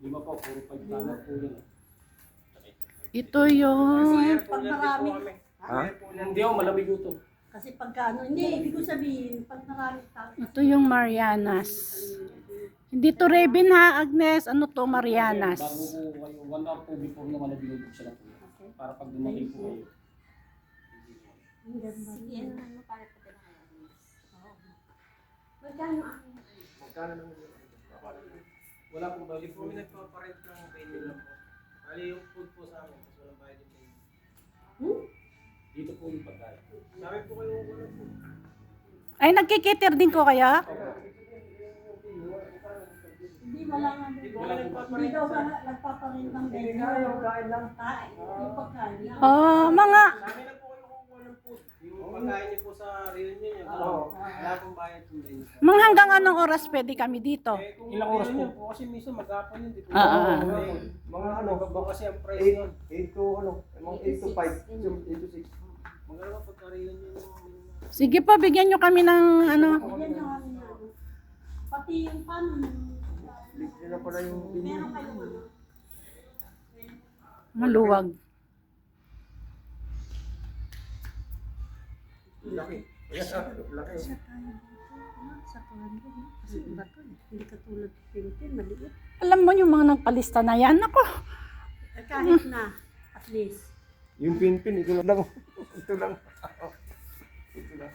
Lima po, puro 5 dollar po yun. Ito yung... Pag marami. Ha? Hindi ako, malamig ito. Kasi pagka ano, hindi, ibig ko sabihin, pag marami tao. Ito yung Marianas. Hindi to Rebin ha, Agnes. Ano to, Marianas? Bago po kayo, 1 hour po before naman na binubuksan na po. Para pag dumating po kayo. Ang ganda. Sige, ano naman para po tayo ngayon. Magkano? Magkano naman yun? Wala po balik Hindi po kami nagpaparent ng venue lang po. Bali yung food po sa amin, tapos walang bayad yung venue. Dito po yung pagkain. Sabi po kayo wala po. Ay, nagkikater din ko kaya? Hindi, wala nga. Hindi daw ba nagpaparin ng venue? Yung kain lang. Yung pagkain. Oh, mga... Sa amin lang po kayo kukuha ng food. Yung pagkain niyo po sa reunion niyo, wala pong bayad yung venue. Mga hanggang anong oras pwede kami dito? Eh, kung Ilang oras po? reunion po? Kasi minsan mag-hapon yun, di po. Mga ano, Magkaba kasi ang price nun. 8 to ano, mga 8 to 5, 8 to 6. Magkano pagka-reunion yung Sige po, bigyan nyo kami ng ano. Yan yung ano na. Pati yung paano. Yun na pala yung Meron kayong ano. Maluwag. laki. Laki. Sa Tondo, kasi iba to eh. Hindi katulad ng Philippines, maliit. Alam mo yung mga nagpalista na yan. Ako, Kahit na, at least. Yung pin-pin, ito lang. Ito lang. Ito lang.